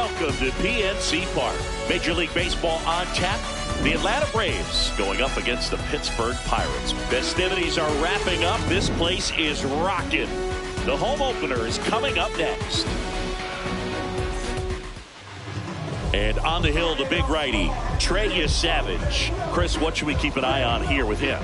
Welcome to PNC Park. Major League Baseball on tap. The Atlanta Braves going up against the Pittsburgh Pirates. Festivities are wrapping up. This place is rocking. The home opener is coming up next. And on the hill, the big righty, Trey Savage. Chris, what should we keep an eye on here with him?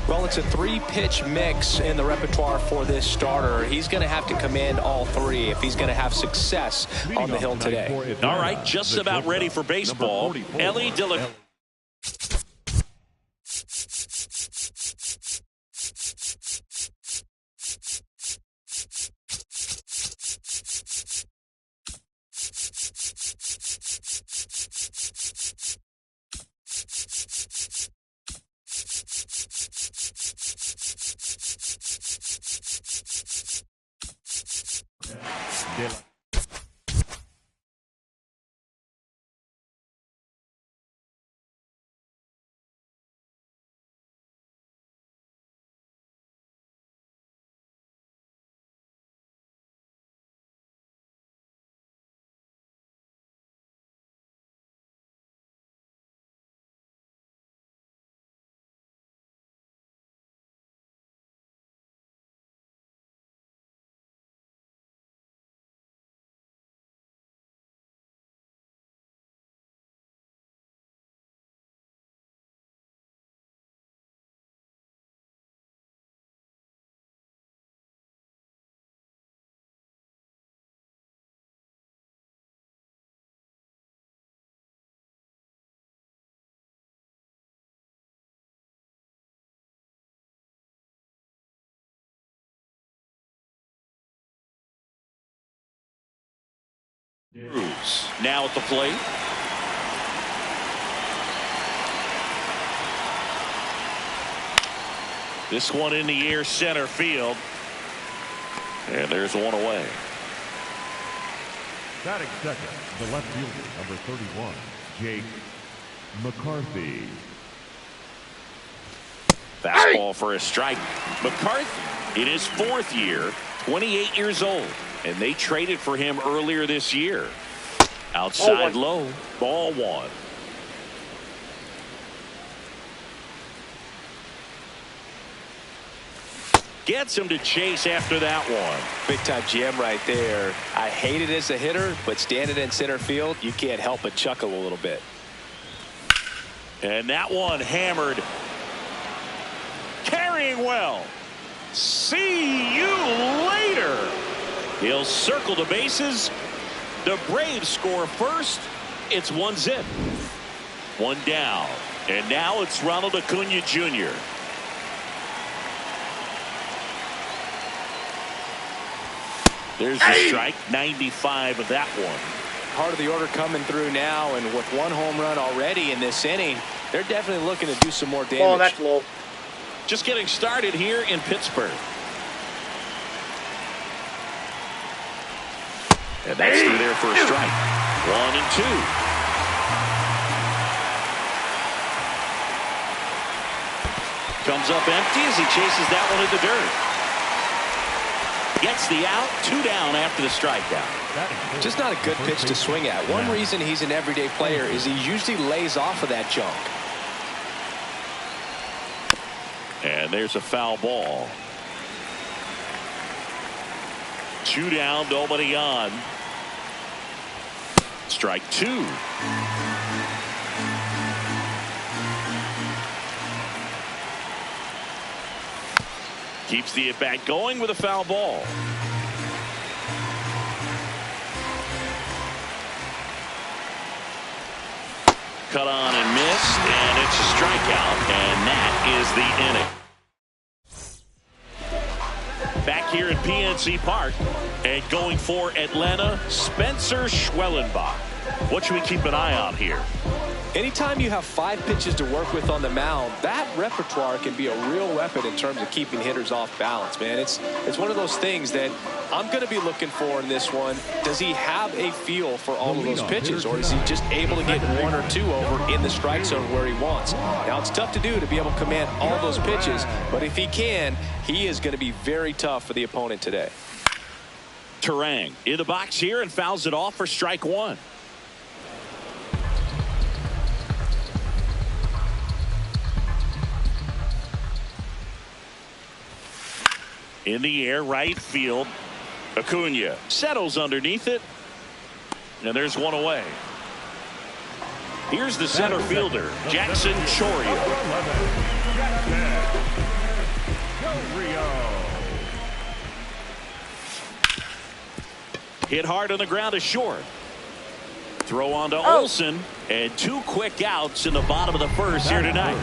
Well, it's a three-pitch mix in the repertoire for this starter. He's going to have to command all three if he's going to have success on the hill today. All right, just about ready for baseball. Elly De La... Cruz now at the plate. This one in the air, center field. And there's one away. Batting second, the left fielder, number 31, Jake McCarthy. Fastball for a strike. McCarthy in his fourth year, 28 years old. And they traded for him earlier this year. Outside low, ball one. Gets him to chase after that one. Big time jam right there. I hate it as a hitter, but standing in center field, you can't help but chuckle a little bit. And that one hammered. Carrying well. See you later. He'll circle the bases. The Braves score first. It's 1-0. One down. And now it's Ronald Acuna Jr. There's the strike. 95 of that one. Heart of the order coming through now, and with one home run already in this inning, they're definitely looking to do some more damage. Oh, that's low. Just getting started here in Pittsburgh. And that's through there for a strike. 1-2. Comes up empty as he chases that one in the dirt. Gets the out. 2 down after the strikeout. Just not a good pitch to swing at. One reason he's an everyday player is he usually lays off of that junk. And there's a foul ball. 2 down, nobody on. Strike 2. Keeps the at-bat going with a foul ball. Cut on and missed, and it's a strikeout, and that is the inning. Back here at PNC Park, and going for Atlanta, Spencer Schwellenbach. What should we keep an eye on here? Anytime you have 5 pitches to work with on the mound, that repertoire can be a real weapon in terms of keeping hitters off balance, man. It's one of those things that I'm going to be looking for in this one. Does he have a feel for all of those pitches, or is he just able to get 1 or 2 over in the strike zone where he wants? Now, it's tough to do to be able to command all those pitches, but if he can, he is going to be very tough for the opponent today. Turang in the box here and fouls it off for strike one. In the air, right field. Acuna settles underneath it. And there's one away. Here's the center fielder, Jackson Chourio. Hit hard on the ground to short. Throw on to Olsen. And 2 quick outs in the bottom of the first here tonight.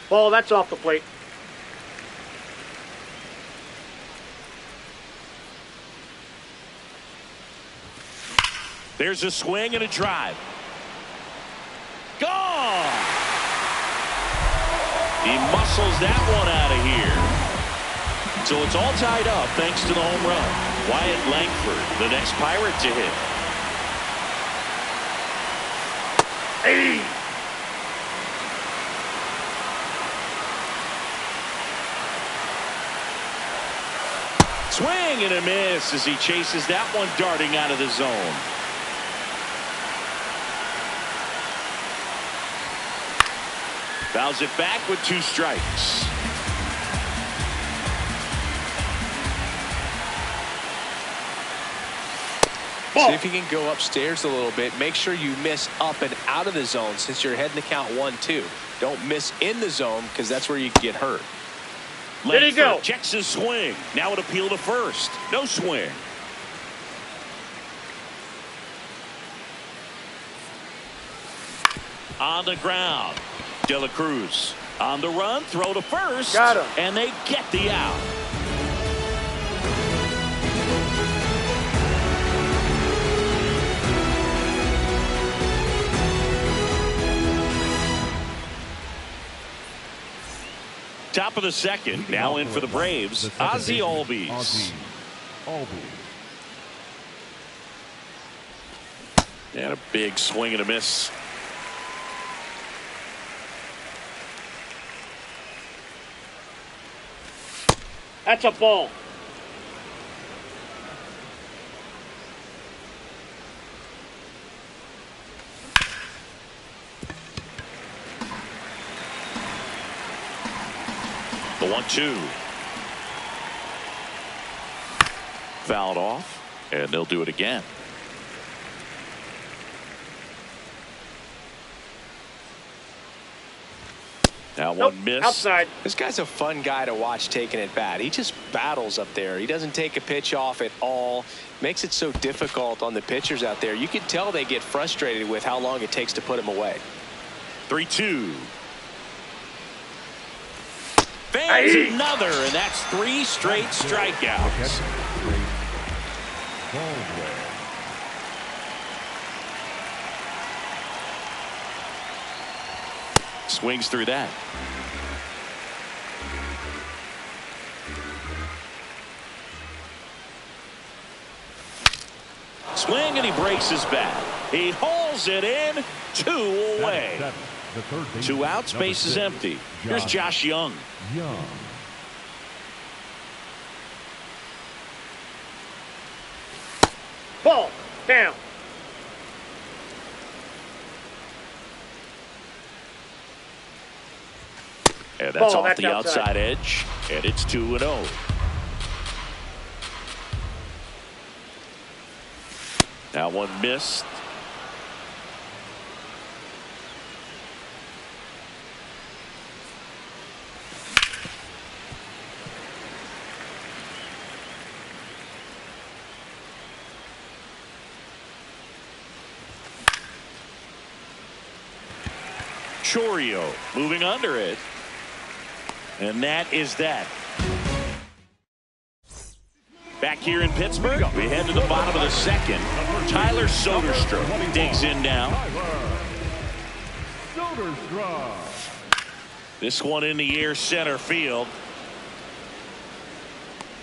Ball, that's off the plate. There's a swing and a drive. Gone! He muscles that one out of here. So it's all tied up thanks to the home run. Wyatt Langford, the next Pirate to hit. Hey! Swing and a miss as he chases that one darting out of the zone. Fouls it back with 2 strikes. See if you can go upstairs a little bit. Make sure you miss up and out of the zone since you're heading to count 1-2. Don't miss in the zone because that's where you can get hurt. There you go. Checks his swing. Now an appeal to first. No swing. On the ground. De La Cruz on the run, throw to first. Got him. And they get the out. Top of the second. Now in for the Braves, Ozzie Albies. And a big swing and a miss. That's a ball. The 1-2. Fouled off, and they'll do it again. Now one miss. Outside. This guy's a fun guy to watch taking at bat. He just battles up there. He doesn't take a pitch off at all. Makes it so difficult on the pitchers out there. You can tell they get frustrated with how long it takes to put him away. 3-2. Fans another, and that's 3 straight strikeouts. Swings through that. Swing and he breaks his bat. He hauls it in. 2 away. 2 outs, base is empty. Here's Josh Young. Ball. Down. And that's Ball, off that's the outside. outside edge. And it's 2-0. Now one missed. Chourio moving under it. And that is that. Back here in Pittsburgh, we head to the bottom of the second. Tyler Soderstrom digs in now. This one in the air, center field.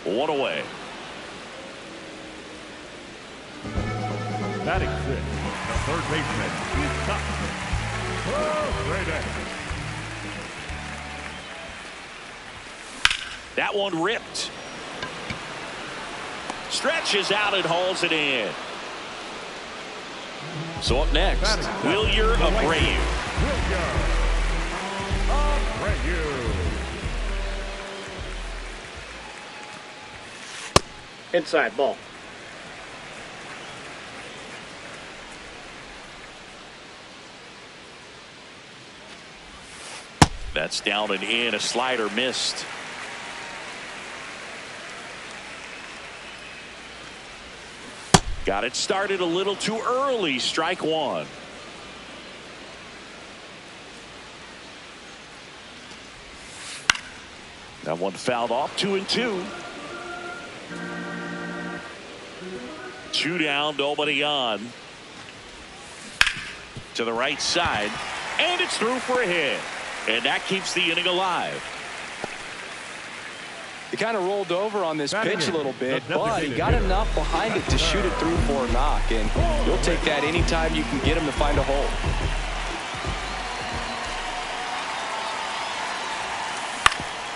1 away. Batting 6, the third baseman is Sutton. Oh, great act. That one ripped. Stretches out and hauls it in. So up next, Wilyer Abreu. Inside ball. That's down and in. A slider missed. Got it started a little too early. Strike one. That one fouled off. 2-2. 2 down, nobody on. To the right side, and it's through for a hit. And that keeps the inning alive. He kind of rolled over on this pitch a little bit, but he got enough behind it to shoot it through for a knock. And you'll take that anytime you can get him to find a hole.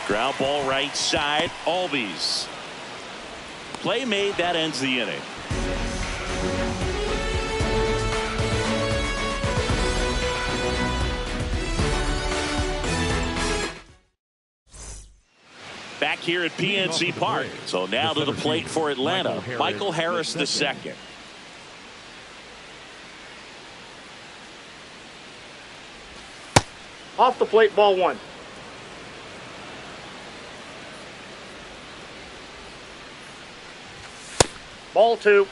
Ground ball right side. Albies. Play made. That ends the inning. Back here at PNC Park. So now to the plate for Atlanta, Michael Harris II. Off the plate, ball one. Ball two.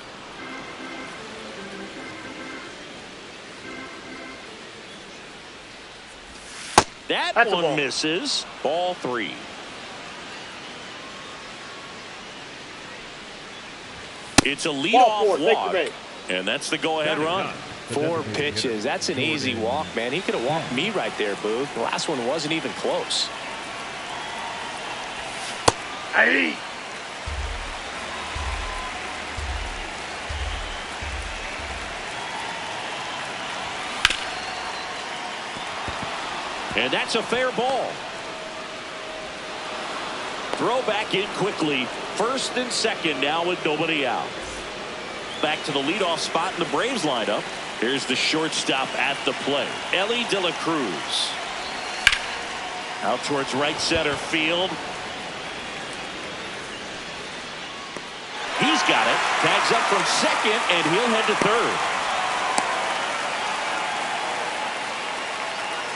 That's one misses. Ball three. It's a leadoff walk, and that's the go-ahead run. 4 pitches. That's an easy walk, man. He could have walked me right there, Boog. The last one wasn't even close. Hey. And that's a fair ball. Throw back in quickly. First and second now with nobody out. Back to the leadoff spot in the Braves lineup. Here's the shortstop at the plate, Elly De La Cruz. Out towards right center field. He's got it. Tags up from second, and he'll head to third.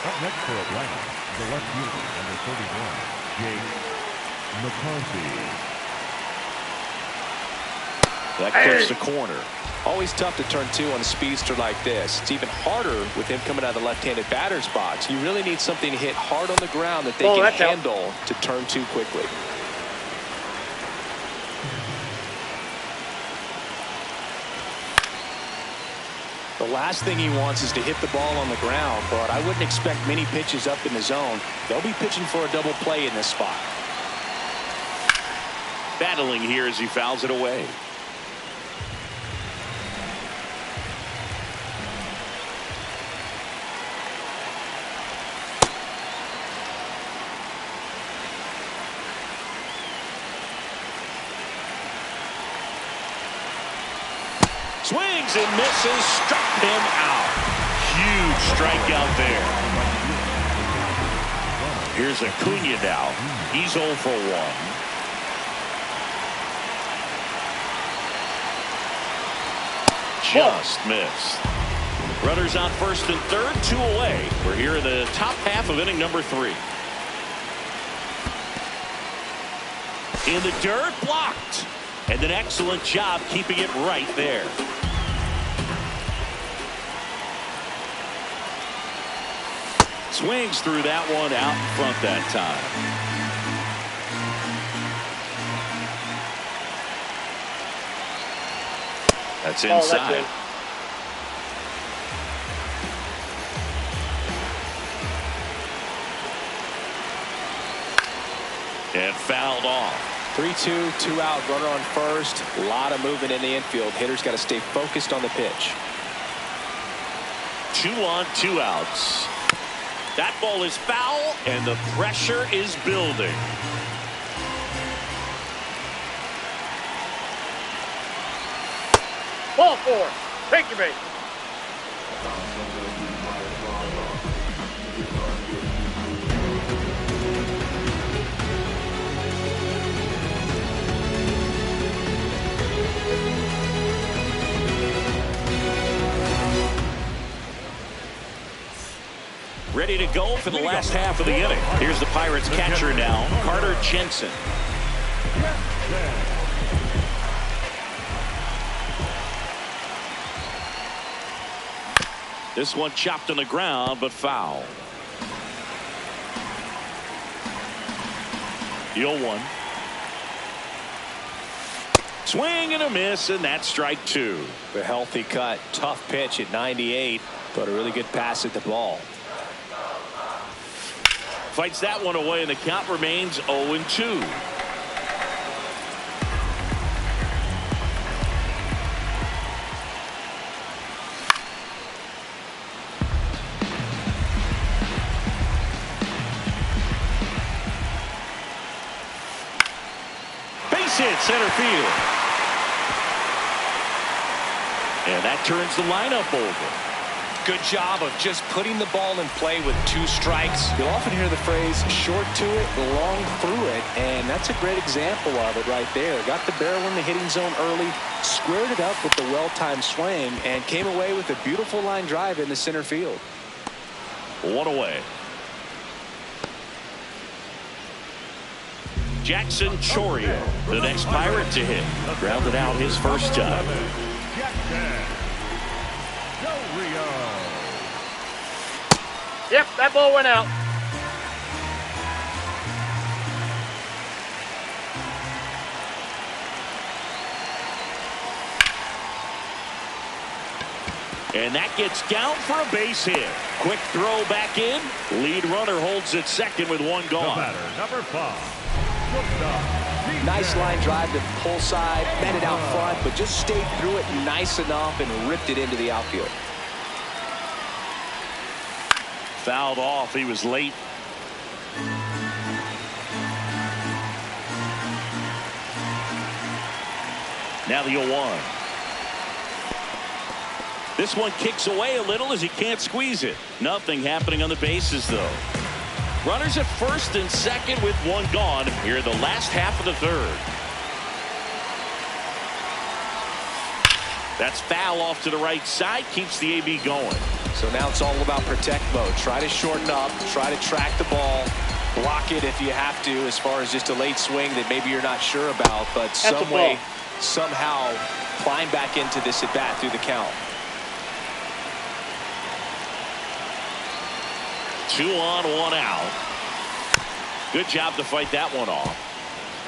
Up next for Atlanta, the left fielder, number 31, Jake McCarthy. That clips the corner. Always tough to turn 2 on a speedster like this. It's even harder with him coming out of the left-handed batter's box. You really need something to hit hard on the ground that they can handle to turn 2 quickly. The last thing he wants is to hit the ball on the ground, but I wouldn't expect many pitches up in the zone. They'll be pitching for a double play in this spot. Battling here as he fouls it away. Swings and misses, struck him out. Huge strikeout there. Here's Acuna now. He's 0 for 1. Just missed. Runners on first and third, 2 away. We're here in the top half of inning number 3. In the dirt, blocked. And an excellent job keeping it right there. Swings through that one out in front that time. That's inside. And fouled off. 3-2, 2 out, runner on first. A lot of movement in the infield. Hitters got to stay focused on the pitch. 2 on, 2 outs. That ball is foul, and the pressure is building. Ball 4. Take your base. Ready to go for the last half of the inning. Here's the Pirates catcher now, Carter Jensen. This one chopped on the ground, but foul. The 0-1. Swing and a miss, and that's strike 2. A healthy cut, tough pitch at 98, but a really good pass at the ball. Fights that one away, and the count remains 0-2. Base hit, center field. And that turns the lineup over. Good job of just putting the ball in play with 2 strikes. You'll often hear the phrase short to it, long through it, and that's a great example of it right there. Got the barrel in the hitting zone early, squared it up with the well-timed swing, and came away with a beautiful line drive in the center field. 1 away. Jackson Chourio, the next Pirate to hit. Grounded out his first time. Yep, that ball went out. And that gets down for a base hit. Quick throw back in. Lead runner holds at second with 1 gone. Number 5. Nice line drive to pull side, met it out front, but just stayed through it nice enough and ripped it into the outfield. Fouled off. He was late. Now the 0-1. This one kicks away a little as he can't squeeze it. Nothing happening on the bases, though. Runners at first and second with 1 gone here in the last half of the 3rd. That's foul off to the right side. Keeps the AB going. So now it's all about protect mode. Try to shorten up, try to track the ball, block it if you have to, as far as just a late swing that maybe you're not sure about, but some way, somehow climb back into this at bat through the count. 2 on, 1 out. Good job to fight that one off.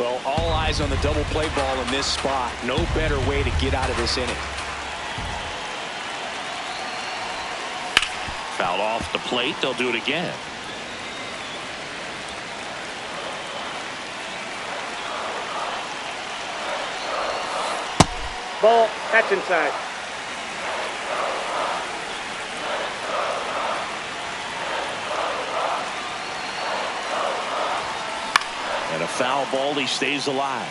Well, all eyes on the double play ball in this spot. No better way to get out of this inning. Fouled off the plate. They'll do it again. Ball, that's inside. And a foul ball. He stays alive.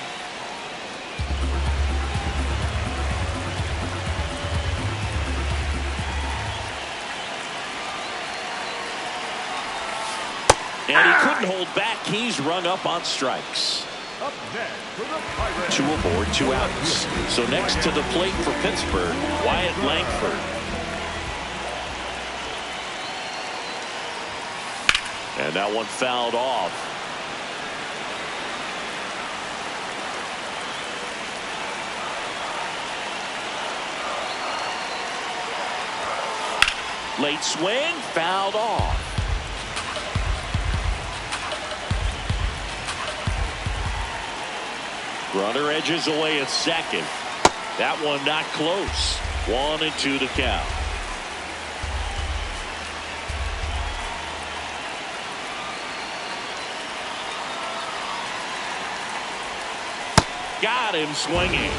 And he couldn't hold back. He's rung up on strikes. Up next for the Pirates. 2 aboard, 2 outs. So next to the plate for Pittsburgh, Wyatt Langford. And that one fouled off. Late swing, fouled off. Runner edges away at second. That one not close. 1-2 the count. Got him swinging.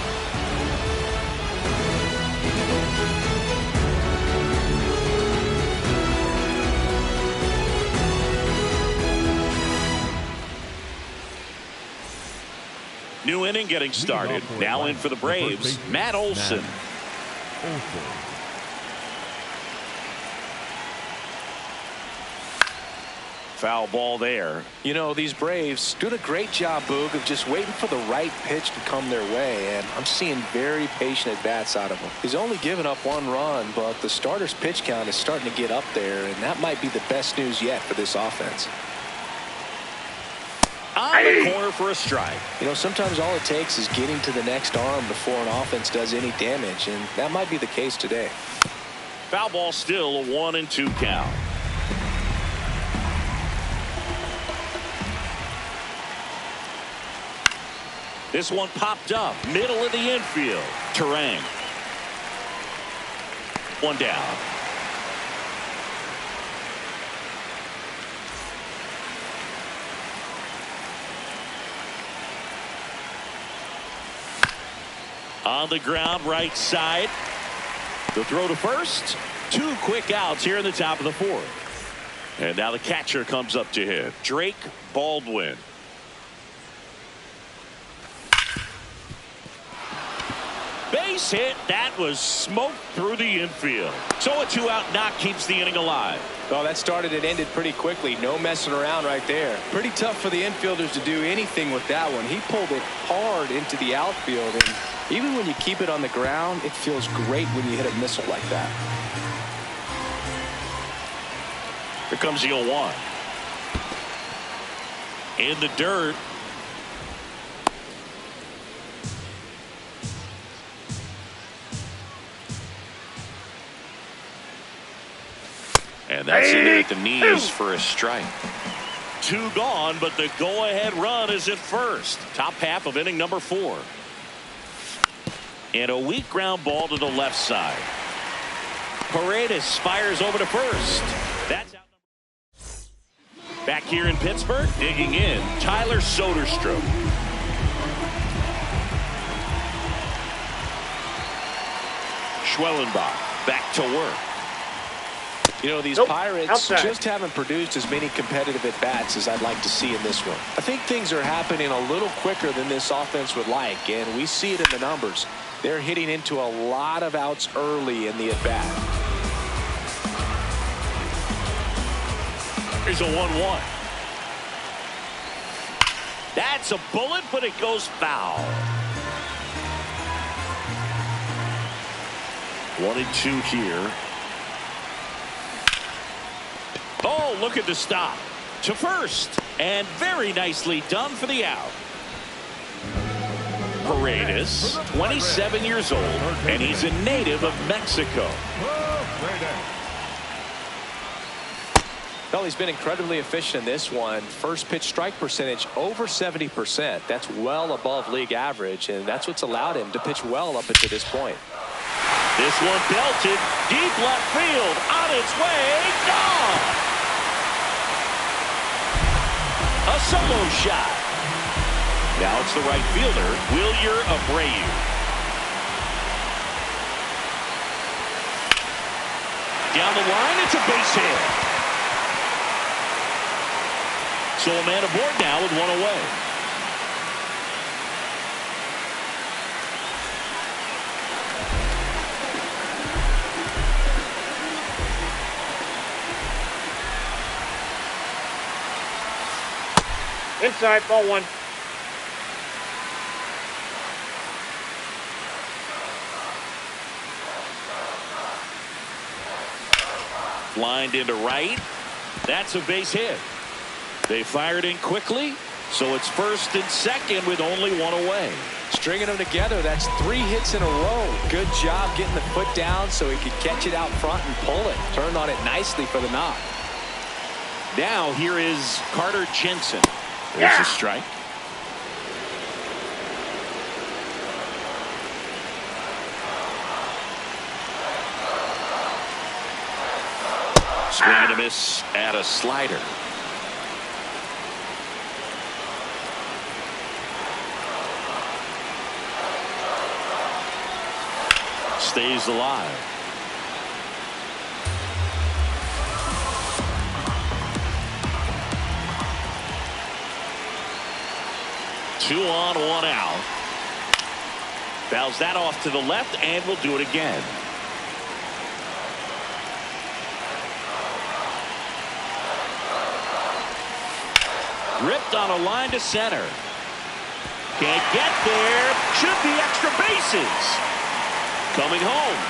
New inning getting started. Now in for the Braves, Matt Olson. Olson. Foul ball there. You know, these Braves doing a great job, Boog, of just waiting for the right pitch to come their way, and I'm seeing very patient at-bats out of him. He's only given up 1 run, but the starter's pitch count is starting to get up there, and that might be the best news yet for this offense. On the corner for a strike. You know, sometimes all it takes is getting to the next arm before an offense does any damage, and that might be the case today. Foul ball, still a 1-2 count. This one popped up, middle of the infield. Turang. 1 down. On the ground, right side. The throw to first. 2 quick outs here in the top of the 4th. And now the catcher comes up to hit. Drake Baldwin. Base hit. That was smoked through the infield. So a 2-out knock keeps the inning alive. Oh, that started and ended pretty quickly. No messing around right there. Pretty tough for the infielders to do anything with that one. He pulled it hard into the outfield, and even when you keep it on the ground, it feels great when you hit a missile like that. Here comes the 0-1. In the dirt. And that's in at the knees for a strike. 2 gone, but the go-ahead run is at first. Top half of inning number 4. And a weak ground ball to the left side. Paredes fires over to first. That's out. Back here in Pittsburgh, digging in, Tyler Soderstrom. Schwellenbach back to work. You know, these Pirates just haven't produced as many competitive at-bats as I'd like to see in this one. I think things are happening a little quicker than this offense would like, and we see it in the numbers. They're hitting into a lot of outs early in the at-bat. Here's a 1-1. That's a bullet, but it goes foul. 1-2 here. Oh, look at the stop. To first. And very nicely done for the out. Paredes, 27 years old, and he's a native of Mexico. Well, he's been incredibly efficient in this one. First pitch strike percentage over 70%. That's well above league average, and that's what's allowed him to pitch well up until this point. This one belted deep left field, on its way, gone. A solo shot. Now it's the right fielder, Wilyer Abreu. Down the line, it's a base hit. So a man aboard now with 1 away. Inside, ball 1. Lined into right. That's a base hit. They fired in quickly, so it's first and second with only 1 away. Stringing them together, that's 3 hits in a row. Good job getting the foot down so he could catch it out front and pull it. Turned on it nicely for the knock. Now here is Carter Jensen. There's a strike. Swing and a miss at a slider. Stays alive. Two on, 1 out. Fouls that off to the left, and we'll do it again. Ripped on a line to center. Can't get there. Should be extra bases. Coming home.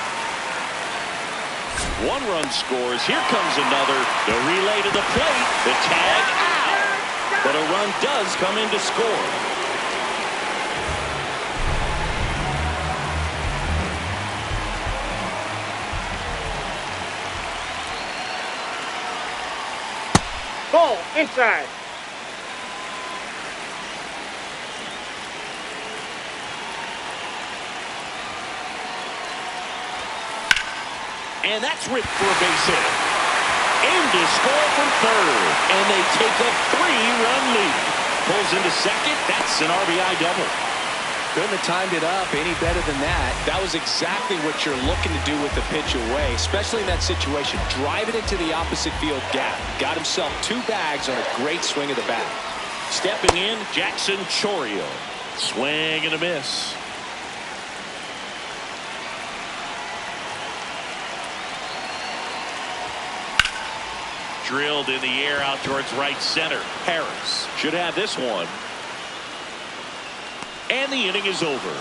1 run scores. Here comes another. The relay to the plate. The tag out. But a run does come in to score. Ball inside. And that's ripped for a base hit. In to score from third. And they take a 3-run lead. Pulls into second. That's an RBI double. Couldn't have timed it up any better than that. That was exactly what you're looking to do with the pitch away, especially in that situation. Drive it into the opposite field gap. Got himself 2 bags on a great swing of the bat. Stepping in, Jackson Chourio. Swing and a miss. Drilled in the air out towards right center. Harris should have this one. And the inning is over.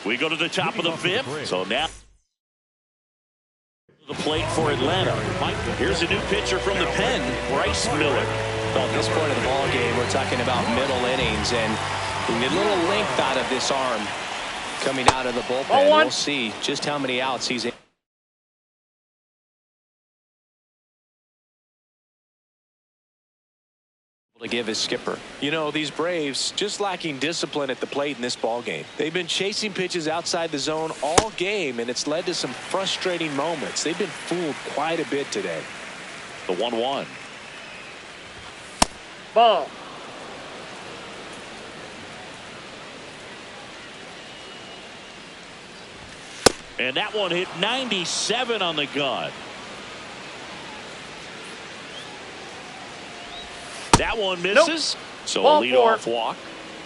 We go to the top of the 5th. So now the plate for Atlanta. Here's a new pitcher from the pen, Bryce Miller. Well, at this point of the ball game, we're talking about middle innings, and we need a little length out of this arm coming out of the bullpen. We'll see just how many outs he's able to give his skipper. You know, these Braves just lacking discipline at the plate in this ball game. They've been chasing pitches outside the zone all game, and it's led to some frustrating moments. They've been fooled quite a bit today. The 1-1. Ball. And that one hit 97 on the gun. That one misses. Nope. So Ball a leadoff walk.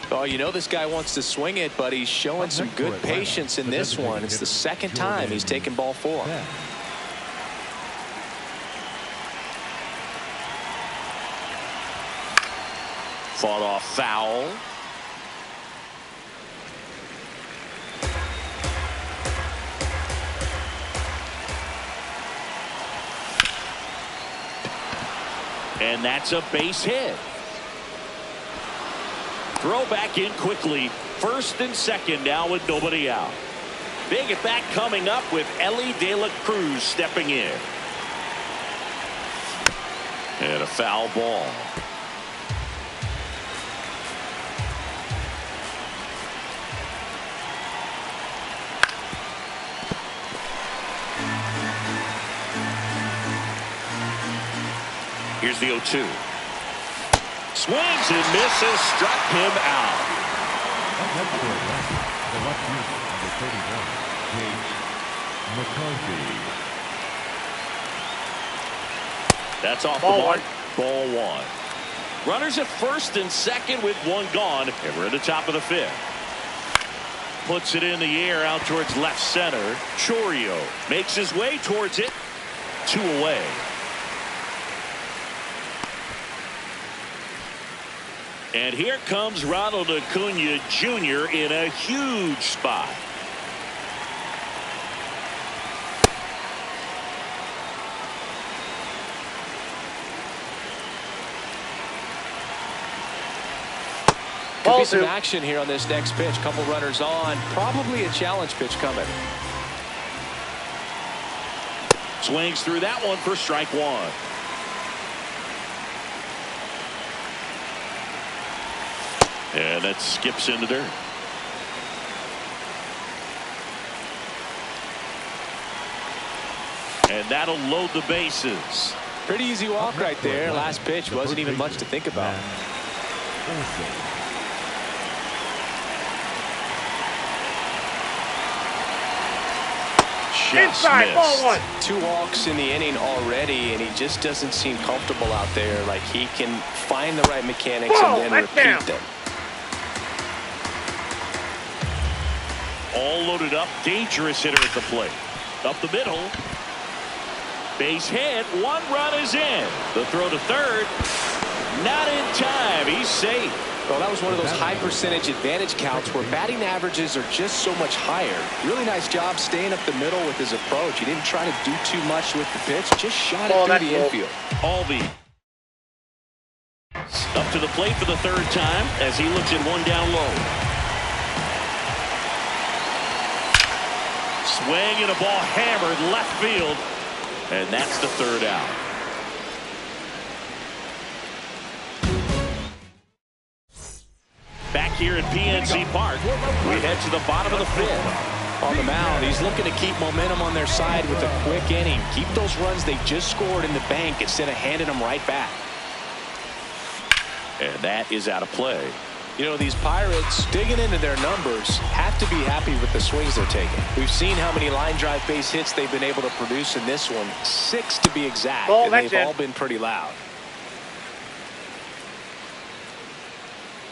Oh, you know this guy wants to swing it, but he's showing some good patience in this one. It's the second time he's taken ball 4. Fought off foul. And that's a base hit. Throw back in quickly. First and second now with nobody out. Big at bat coming up with Elly De La Cruz stepping in. And a foul ball. Here's the 0-2. Swings and misses, struck him out. The left fielder, number 31, Jake McCarthy. That's off Ball the mark. 1. Ball 1. Runners at first and second with 1 gone. And we're at the top of the 5th. Puts it in the air out towards left center. Chourio makes his way towards it. 2 away. And here comes Ronald Acuna Jr. in a huge spot. Could be some action here on this next pitch. Couple runners on. Probably a challenge pitch coming. Swings through that one for strike 1. And that skips into dirt. And that'll load the bases. Pretty easy walk right there. Last pitch wasn't even much to think about. Inside, ball 1. 2 walks in the inning already, and he just doesn't seem comfortable out there. Like he can find the right mechanics and then repeat them. All loaded up, dangerous hitter at the plate. Up the middle. Base hit. One run is in. The throw to third. Not in time. He's safe. Well, that was one of those high percentage advantage counts where batting averages are just so much higher. Really nice job staying up the middle with his approach. He didn't try to do too much with the pitch. Just shot it through the infield. Albies up to the plate for the third time as he looks at one down low. Swing and a ball hammered left field. And that's the third out. Back here at PNC Park, we head to the bottom of the fifth. On the mound, he's looking to keep momentum on their side with a quick inning. Keep those runs they just scored in the bank instead of handing them right back. And that is out of play. You know, these Pirates, digging into their numbers, have to be happy with the swings they're taking. We've seen how many line drive base hits they've been able to produce in this one. 6 to be exact, and they've all been pretty loud.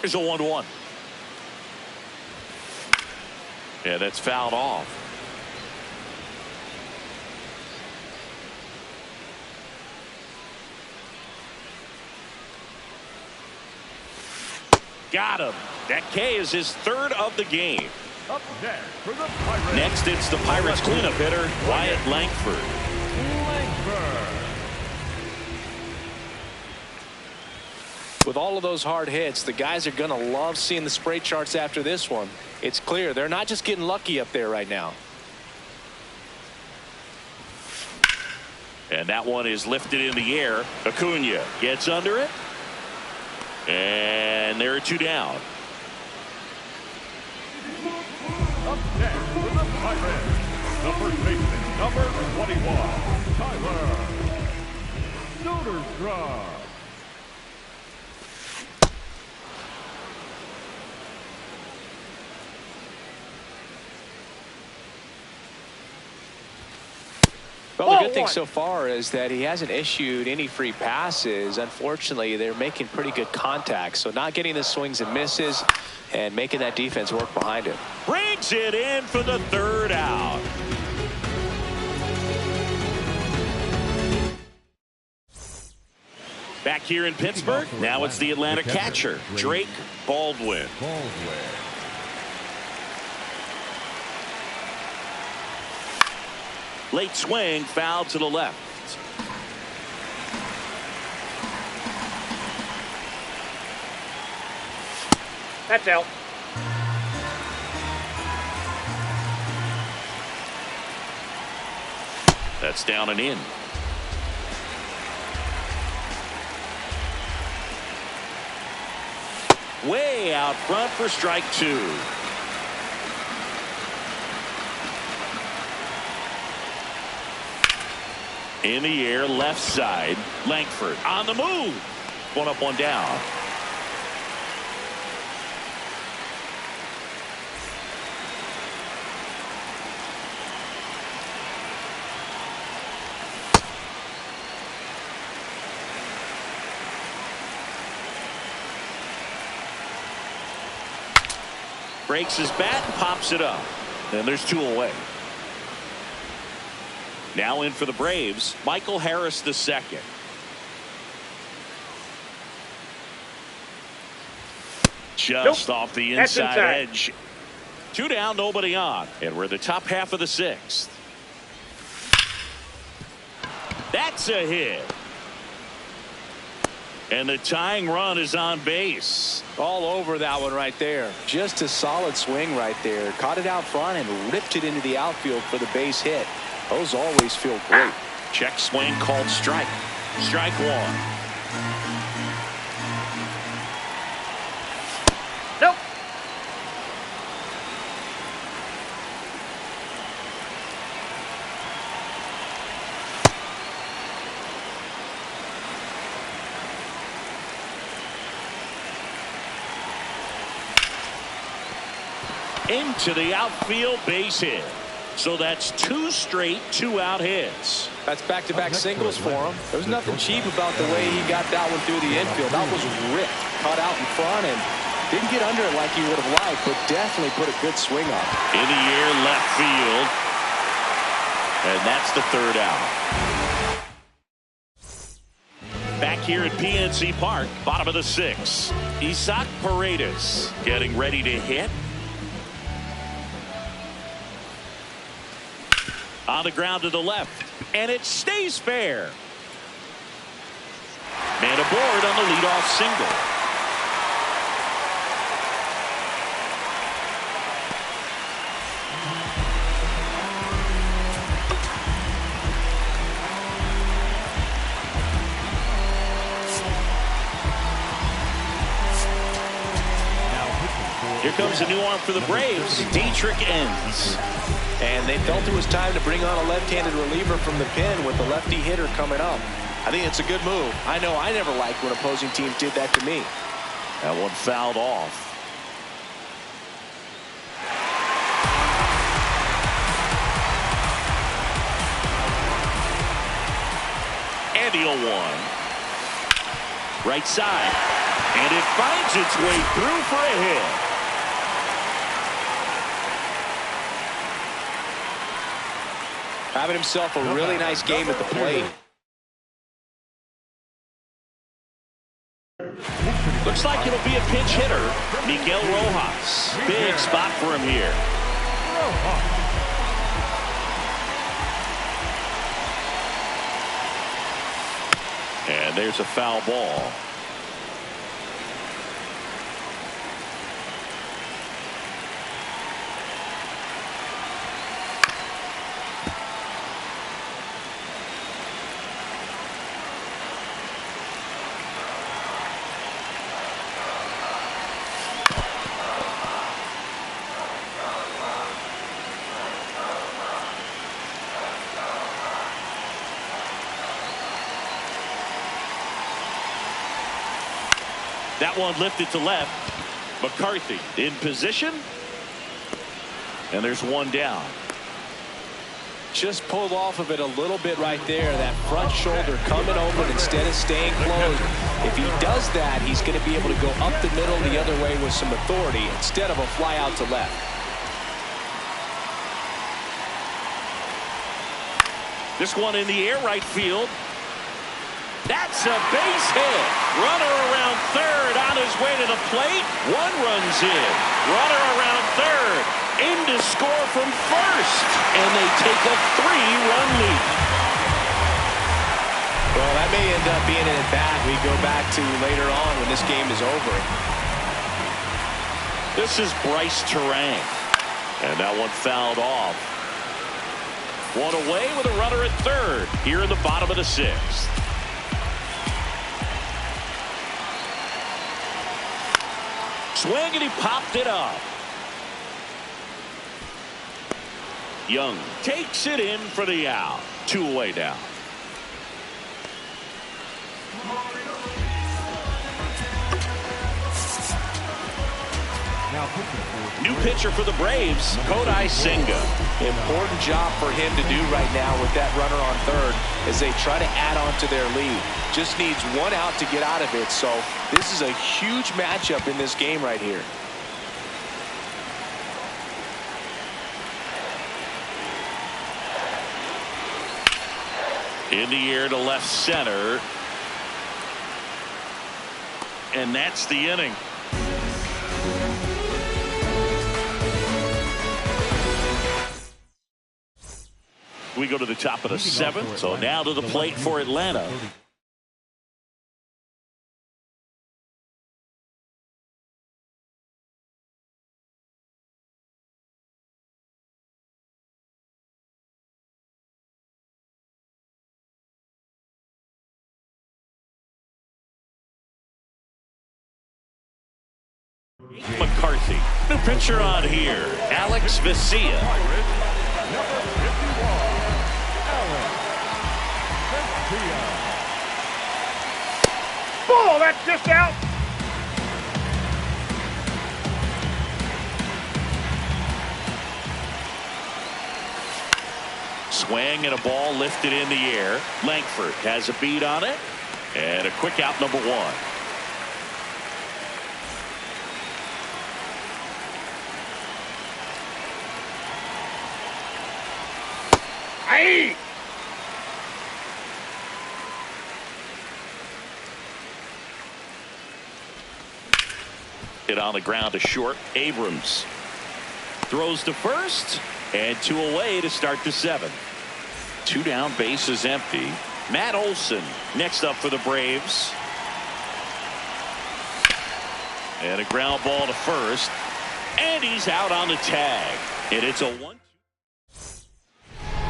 Here's a 1-1. Yeah, that's fouled off. Got him. That K is his third of the game. Up next for the Pirates. Next, it's the Pirates cleanup hitter, Wyatt Langford. With all of those hard hits, the guys are going to love seeing the spray charts after this one. It's clear they're not just getting lucky up there right now. And that one is lifted in the air. Acuna gets under it. And there are two down. Up next for the Pirates, the first baseman, number 21, Tyler Soderstrom. Well, the good thing so far is that he hasn't issued any free passes. Unfortunately, they're making pretty good contact. So not getting the swings and misses and making that defense work behind him. Brings it in for the third out. Back here in Pittsburgh, now it's the Atlanta catcher, Drake Baldwin. Late swing, foul to the left. That's out. That's down and in. Way out front for strike two. In the air, left side. Langford on the move. One up, one down. Breaks his bat and pops it up. And there's two away. Now in for the Braves, Michael Harris II. Just off the inside edge. Two down, nobody on. And we're the top half of the sixth. That's a hit. And the tying run is on base. All over that one right there. Just a solid swing right there. Caught it out front and ripped it into the outfield for the base hit. Those always feel great. Check swing called strike. Strike one. Nope. Into the outfield, base hit. So that's two straight two-out hits. That's back-to-back singles for him. There was nothing cheap about the way he got that one through the infield. That was ripped, cut out in front, and didn't get under it like he would have liked, but definitely put a good swing on it. In the air, left field. And that's the third out. Back here at PNC Park, bottom of the sixth. Isaac Paredes getting ready to hit. On the ground to the left, and it stays fair. Man aboard on the leadoff single. Here comes a new arm for the Braves, Dietrich Enns. And they felt it was time to bring on a left-handed reliever from the pen with the lefty hitter coming up. I think it's a good move. I know I never liked when opposing teams did that to me. That one fouled off. And the 0-1. Right side. And it finds its way through for a hit. Having himself a really nice game at the plate. Looks like it'll be a pinch hitter, Miguel Rojas. Big spot for him here. And there's a foul ball. That one lifted to left. McCarthy in position. And there's one down. Just pulled off of it a little bit right there. That front shoulder coming over instead of staying closed. If he does that, he's going to be able to go up the middle the other way with some authority instead of a fly out to left. This one in the air, right field. That's a base hit. Runner around third on his way to the plate. One runs in. Runner around third. In to score from first. And they take a 3-run lead. Well, that may end up being an at-bat we go back to later on when this game is over. This is Bryce Turang. And that one fouled off. One away with a runner at third here in the bottom of the sixth. Swing, and he popped it up. Young takes it in for the out. 2 away now. New pitcher for the Braves, Kodai Senga. Important job for him to do right now with that runner on third as they try to add on to their lead. Just needs one out to get out of it, so this is a huge matchup in this game right here. In the air to left center. And that's the inning. We go to the top of the seventh, so now to the plate for Atlanta. McCarthy. New pitcher on here, Alex Vesia. Ball, that's just out. Swing and a ball lifted in the air. Langford has a beat on it. And a quick out, number 1. Hey! Hit on the ground to short. Abrams throws to first, and 2 away to start the 7th. 2 down, bases empty. Matt Olson next up for the Braves. And a ground ball to first, and he's out on the tag. And it's a 1-2.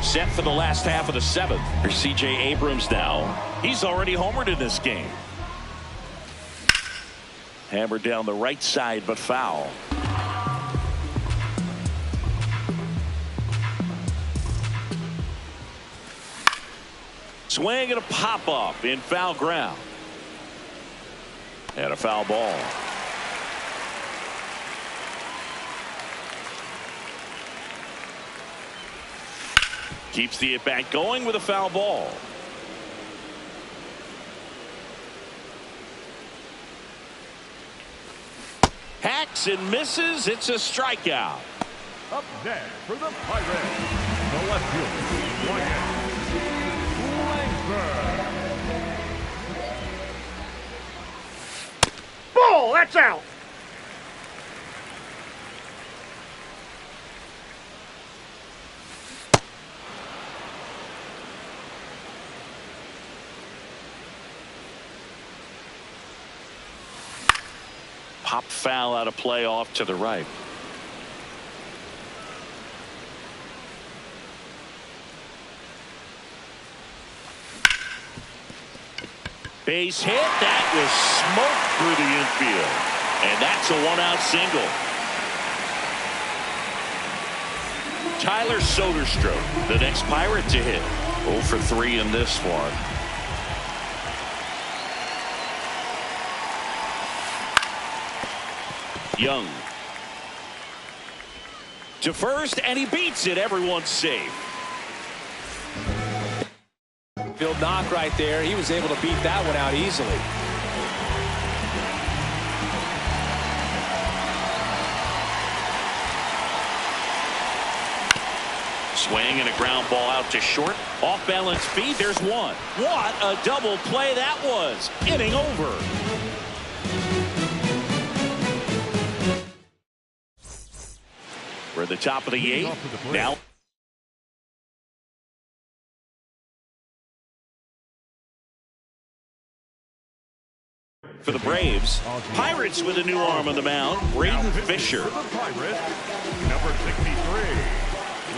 Set for the last half of the 7th. Here's C.J. Abrams now. He's already homered in this game. Hammered down the right side, but foul. Swing and a pop-up in foul ground. And a foul ball. Keeps the at-bat going with a foul ball. Hacks and misses. It's a strikeout. Up next for the Pirates, the left fielder, Wyatt Langford. Ball, that's out. Pop foul out of play off to the right. Base hit. That was smoked through the infield. And that's a 1-out single. Tyler Soderstrom, the next Pirate to hit. 0 for 3 in this one. Young to first, and he beats it. Everyone's safe. Field knock right there. He was able to beat that one out easily. Swing and a ground ball out to short. Off balance feed. There's one. What a double play that was. Inning over. We're at the top of the 8th. Now for the Braves, Pirates with a new arm on the mound, Braden Fisher. For the Pirates, number 63,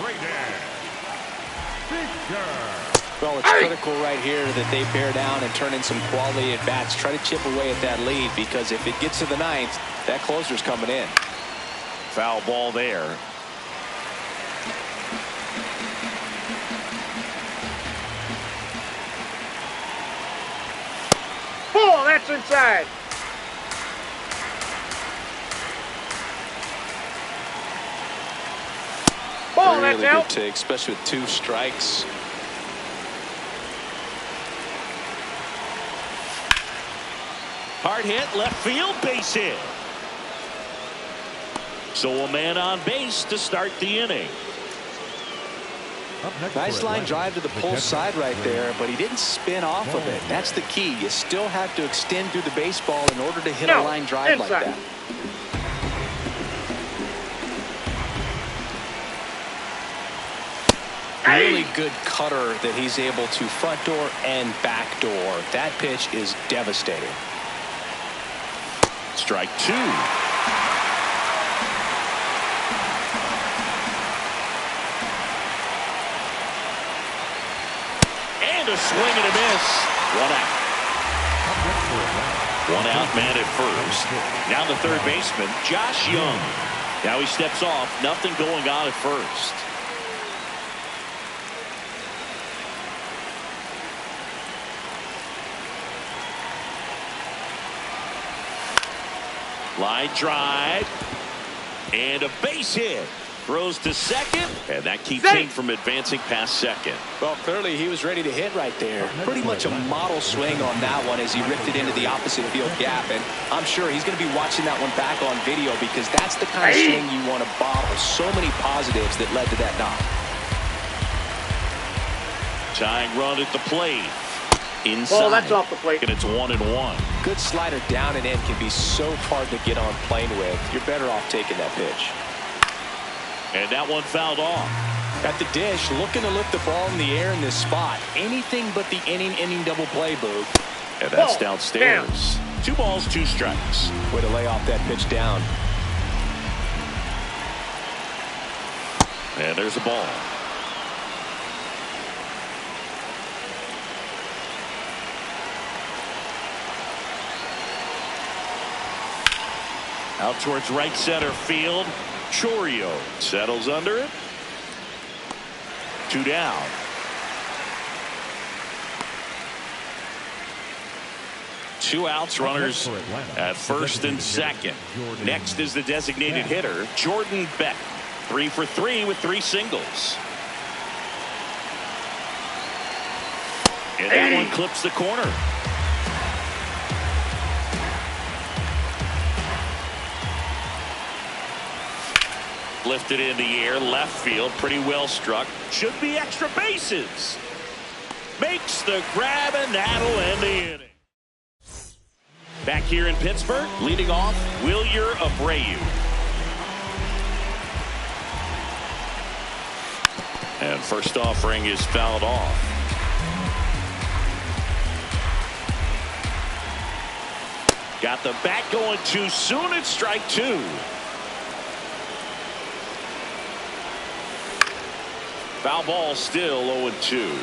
Braden Fisher. Well, it's critical right here that they bear down and turn in some quality at bats. Try to chip away at that lead, because if it gets to the 9th, that closer's coming in. Foul ball there. Ball, that's inside. Ball, Really that's out. good take, especially with 2 strikes. Hard hit, left field, base hit. So a man on base to start the inning. Nice line drive to the pull side right there, but he didn't spin off of it. That's the key. You still have to extend through the baseball in order to hit a line drive like that. Really good cutter that he's able to front door and back door. That pitch is devastating. Strike 2. And a swing and a miss. 1 out. 1 out, man at first. Now the third baseman, Josh Young. Now he steps off. Nothing going on at first. Line drive. And a base hit. Throws to second, and that keeps him from advancing past second. Well, clearly he was ready to hit right there. Pretty much a model swing on that one as he ripped it into the opposite field gap. And I'm sure he's going to be watching that one back on video, because that's the kind of swing you want to bottle. So many positives that led to that knock. Tying run at the plate. Inside. Ball, that's off the plate. And it's 1-1. Good slider down and in can be so hard to get on plane with. You're better off taking that pitch. And that one fouled off. At the dish, looking to lift the ball in the air in this spot. Anything but the inning double play, Boog. And that's Ball, downstairs. 2 balls, 2 strikes. Way to lay off that pitch down. And there's a ball. Out towards right center field. Chourio settles under it. 2 down. Two outs, runners at first and second. Next is the designated hitter, Jordan Beck. 3 for 3 with 3 singles. And that one clips the corner. Lifted in the air, left field, pretty well struck. Should be extra bases. Makes the grab, and that'll end the inning. Back here in Pittsburgh, leading off, Wilyer Abreu. And first offering is fouled off. Got the bat going too soon. It's strike 2. Foul ball, still 0-2.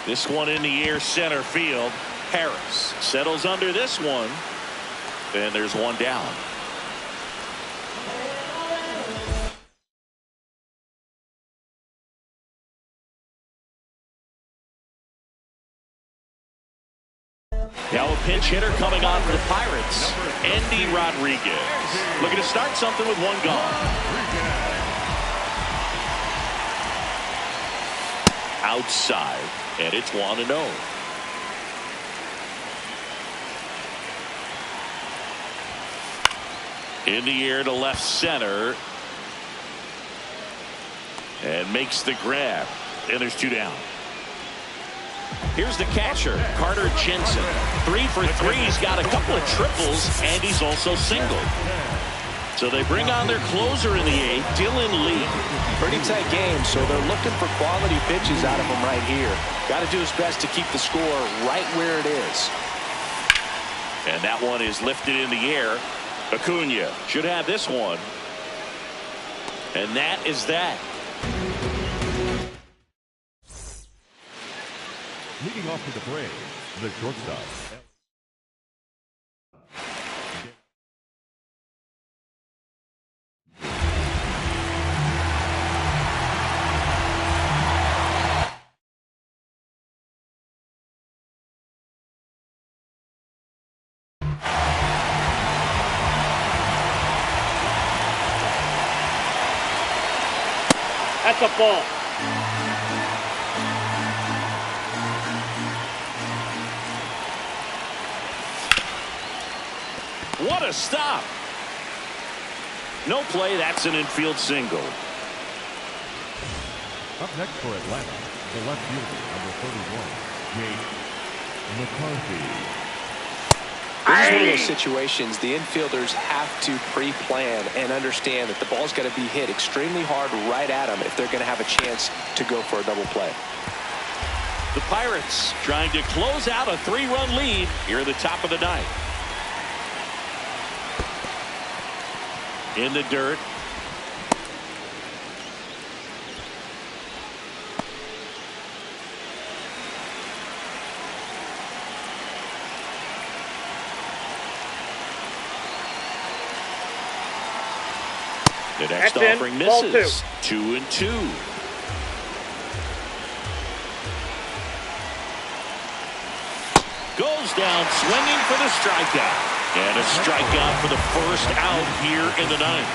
This one in the air, center field. Harris settles under this one. And there's one down. Now a pinch hitter coming on for the Pirates, Endy Rodriguez. Looking to start something with 1 gone. Outside, and it's 1-0. In the air to left center. And makes the grab. And there's 2 down. Here's the catcher, Carter Jensen. 3 for 3. He's got a couple of triples, and he's also singled. So they bring on their closer in the 8th, Dylan Lee. Pretty tight game, so they're looking for quality pitches out of him right here. Got to do his best to keep the score right where it is. And that one is lifted in the air. Acuna should have this one. And that is that. Leading off to the Braves, the shortstop. That's a ball. What a stop. No play. That's an infield single. Up next for Atlanta, the left fielder, number 31, Jake McCarthy. This is one of those situations the infielders have to pre-plan and understand that the ball's got to be hit extremely hard right at them if they're going to have a chance to go for a double play. The Pirates trying to close out a 3-run lead here at the top of the 9th. In the dirt. The next That's offering in. Ball misses. 2-2. Goes down swinging for the strikeout. And a strikeout for the first out here in the 9th.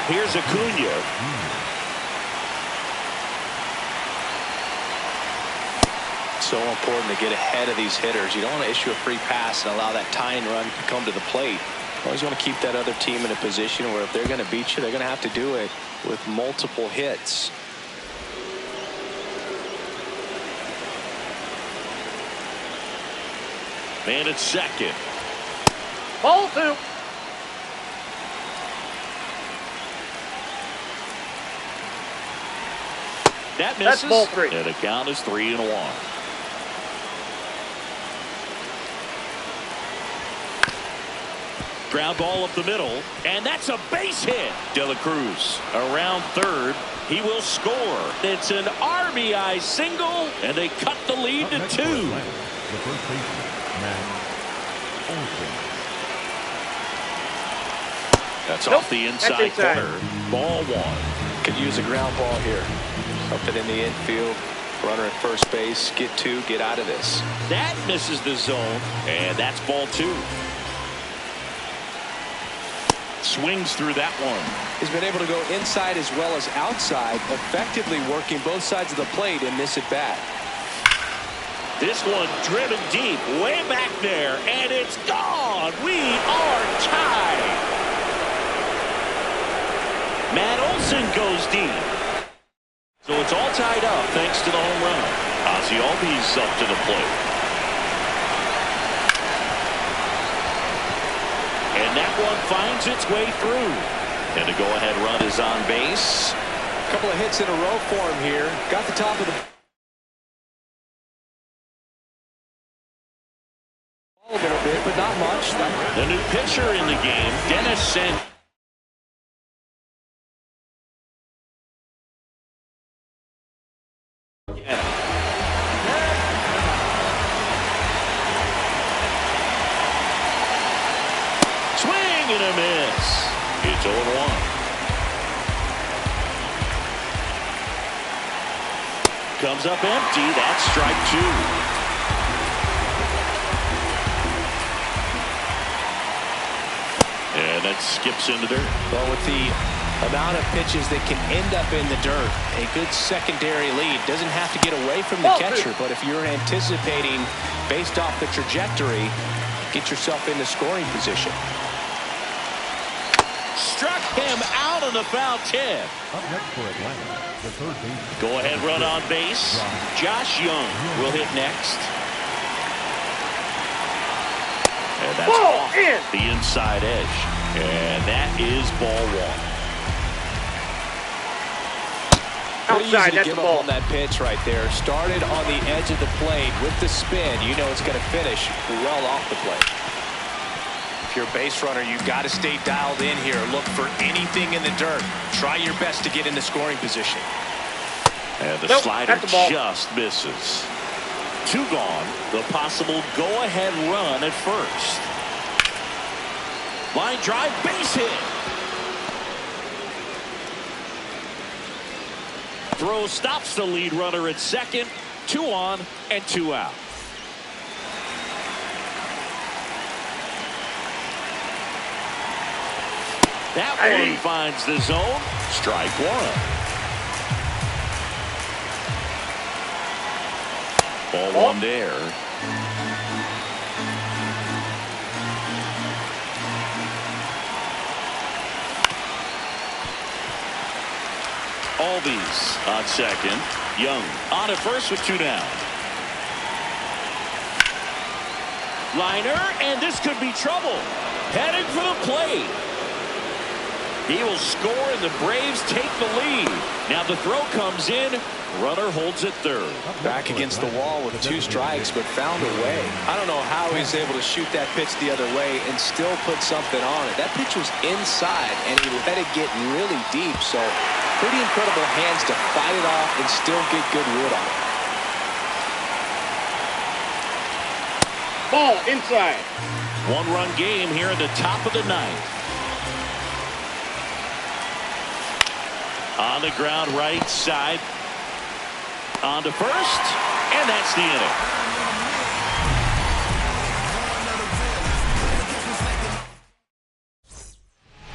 Here's Acuna. So important to get ahead of these hitters. You don't want to issue a free pass and allow that tying run to come to the plate. Always want to keep that other team in a position where if they're going to beat you, they're going to have to do it with multiple hits. Man at second. Ball 2. That misses. That's ball 3. And the count is 3-1. Ground ball up the middle, and that's a base hit. De La Cruz around third. He will score. It's an RBI single, and they cut the lead to 2. The first baseman, Matt Olson. That's Nope, off the that's inside inside. corner. Ball 1. Could use a ground ball here. Something in the infield. Runner at first base. Get 2. Get out of this. That misses the zone, and that's ball 2. Swings through that one. He's been able to go inside as well as outside, effectively working both sides of the plate in this at bat. This one driven deep, way back there, and it's gone. We are tied. Matt Olson goes deep. So it's all tied up thanks to the home run. Ozzie Albies up to the plate. And that one finds its way through. And the go-ahead run is on base. A couple of hits in a row for him here. Got the top of the ball a little bit, but not much. The new pitcher in the game, Dennis Sen. Swing and a miss. It's 0-1. Comes up empty. That's strike 2. And that skips into dirt. Well, with the amount of pitches that can end up in the dirt, a good secondary lead doesn't have to get away from the catcher, but if you're anticipating based off the trajectory, get yourself into scoring position. Struck him out on the foul tip. Up next for Atlanta, the third baseman. Go ahead run on base. Josh Young will hit next. And that's Ball off in. the inside edge. And that is ball 1. Pretty easy Outside, to that's give the up ball. on that pitch right there. Started on the edge of the plate with the spin. You know it's going to finish well off the plate. If you're a base runner, you've got to stay dialed in here. Look for anything in the dirt. Try your best to get into scoring position. And the Nope, slider that's the ball. just misses. 2 gone. The possible go-ahead run at first. Line drive, base hit. Throw stops the lead runner at second. 2 on and 2 out. That one finds the zone. Strike 1. Ball 1 there. Albies on second. Young on at first with 2 down. Liner, and this could be trouble. Heading for the plate. He will score, and the Braves take the lead. Now the throw comes in. Runner holds at third. Back against the wall with 2 strikes, but found a way. I don't know how he's able to shoot that pitch the other way and still put something on it. That pitch was inside, and he let it get really deep. So pretty incredible hands to fight it off and still get good wood on it. Ball inside. 1-run game here in the top of the 9th. On the ground right side. On to first, and that's the inning.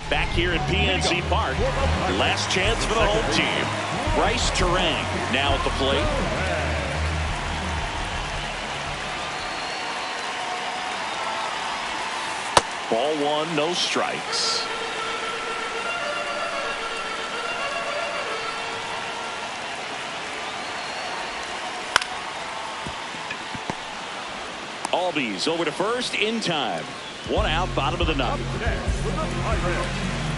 Back here at PNC Park, last chance for the home team. Bryce Turang now at the plate. Ball 1, no strikes. Albies over to first in time. 1 out, bottom of the 9th. Up next for the Pirates,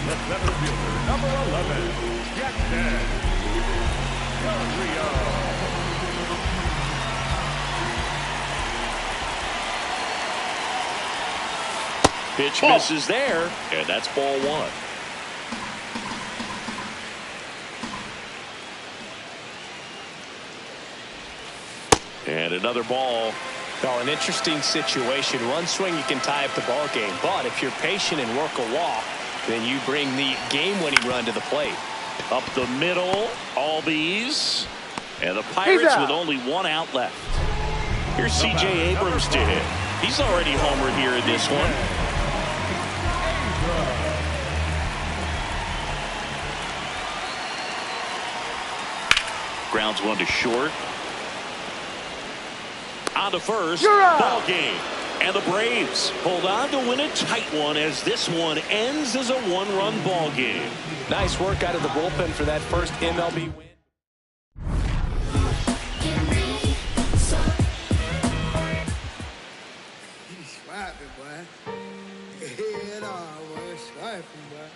the center fielder, number 11, Jack Del Rio. Pitch misses there, and that's ball 1. And another ball. Oh, an interesting situation. One swing, you can tie up the ball game. But if you're patient and work a walk, then you bring the game-winning run to the plate. Up the middle, Albies. And the Pirates with only 1 out left. Here's C.J. Abrams to hit. He's already homered here in this one. Grounds 1 to short. On to first, ball game. And the Braves hold on to win a tight one as this one ends as a 1-run ball game. Nice work out of the bullpen for that first MLB win. He's swiping, boy. Head on, boy. Swiping, boy.